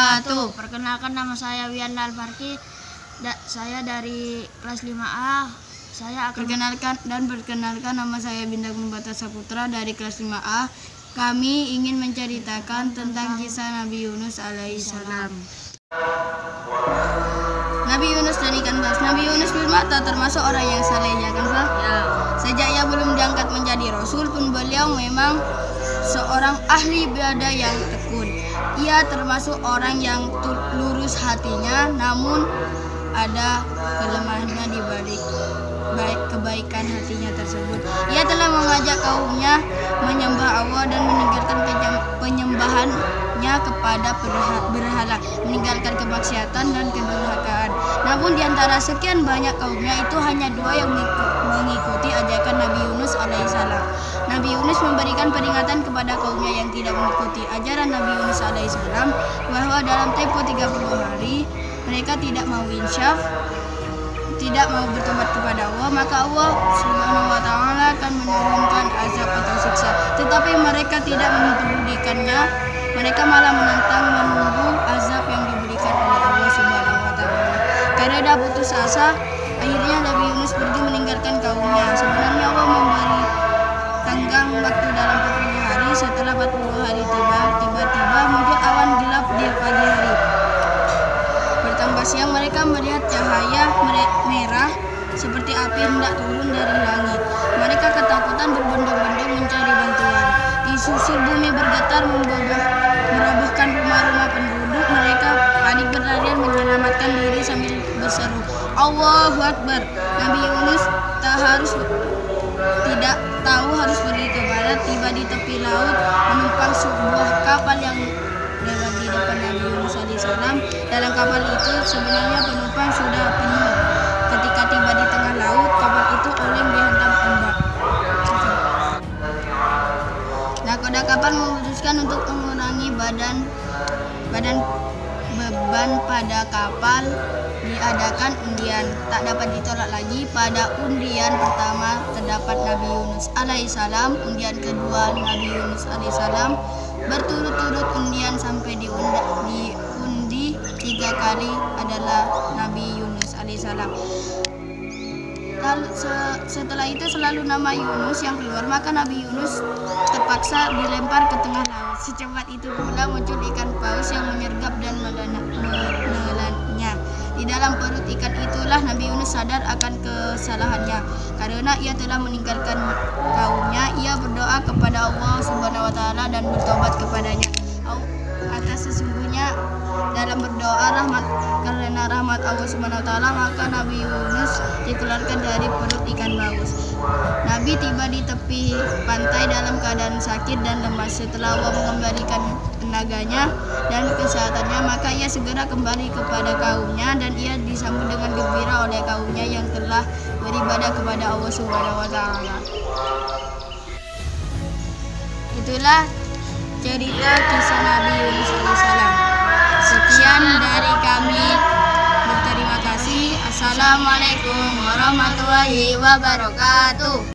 wabarakatuh. Perkenalkan, nama saya Wianda Alfarki. Saya dari kelas 5A. Saya akan Perkenalkan nama saya Binda Kumbata Saputra dari kelas 5A. Kami ingin menceritakan tentang kisah Nabi Yunus alaihissalam. Nabi Yunus dan ikan paus. Nabi Yunus bin Matta termasuk orang yang saleh, ya kan, Pak? Ya. Sejak ia belum diangkat menjadi rasul pun beliau memang seorang ahli ibadah yang tekun. Ia termasuk orang yang lurus hatinya, namun ada kelemahannya di balik kebaikan hatinya tersebut. Ia telah mengajak kaumnya menyembah Allah dan meninggalkan penyembahannya kepada berhala, meninggalkan kemaksiatan dan kedurhakaan. Namun di antara sekian banyak kaumnya itu hanya 2 yang mengikuti ajakan Nabi Yunus alaihissalam. Nabi Yunus memberikan peringatan kepada kaumnya yang tidak mengikuti ajaran Nabi Yunus alaihissalam bahwa dalam tempo 30 hari mereka tidak mau insyaf, tidak mau bertobat kepada Allah, maka Allah Subhanahu wa taala akan menurunkan azab atau siksa. Tetapi mereka tidak mempedulikannya, mereka malah menentang menunggu azab yang diberikan oleh Allah Subhanahu wa taala. Karena putus asa, akhirnya Nabi Yunus pergi meninggalkan kaumnya. Sebenarnya Allah memberi tenggang waktu dalam 40 hari. Setelah 40 hari tiba-tiba muncul awan gelap di pagi hari. Bertambah siang, mereka melihat cahaya merah seperti api hendak turun dari langit. Mereka ketakutan berbondong-bondong mencari bantuan. Di susul bumi bergetar merobohkan rumah-rumah penduduk. Mereka panik berlarian menyelamatkan diri sambil berseru, Allahu Akbar. Nabi Yunus tidak tahu harus pergi ke barat. Tiba di tepi laut menumpang sebuah kapal yang lewat di depan Nabi Yunus alaihissalam. Dalam kapal itu sebenarnya penumpang sudah penuh. Ketika tiba di tengah laut, kapal itu oleng dihantam ombak. Nakoda kapal memutuskan untuk mengurangi beban pada kapal. Diadakan undian, tak dapat ditolak lagi. Pada undian pertama terdapat Nabi Yunus alaihissalam, undian kedua Nabi Yunus alaihissalam, berturut-turut undian sampai diundi 3 kali adalah Nabi Yunus alaihissalam. Setelah itu selalu nama Yunus yang keluar, maka Nabi Yunus terpaksa dilempar ke tengah laut. Secepat itu pula muncul ikan paus yang menyergap dan menelannya. Di dalam perut ikan itulah Nabi Yunus sadar akan kesalahannya. Karena ia telah meninggalkan kaumnya, ia berdoa kepada Allah Subhanahu wa taala dan bertobat kepadanya. Atas sesungguhnya dalam berdoa karena rahmat Allah Subhanahu wa taala, maka Nabi Yunus dikeluarkan dari perut ikan paus. Nabi tiba di tepi pantai dalam keadaan sakit dan lemas. Setelah Allah mengembalikan tenaganya dan kesehatannya, maka ia segera kembali kepada kaumnya dan ia disambut dengan gembira oleh kaumnya yang telah beribadah kepada Allah Subhanahu wa taala. Itulah cerita kisah Nabi Yunus alaihissalam. Sekian dari kami, berterima kasih. Assalamualaikum warahmatullahi wabarakatuh.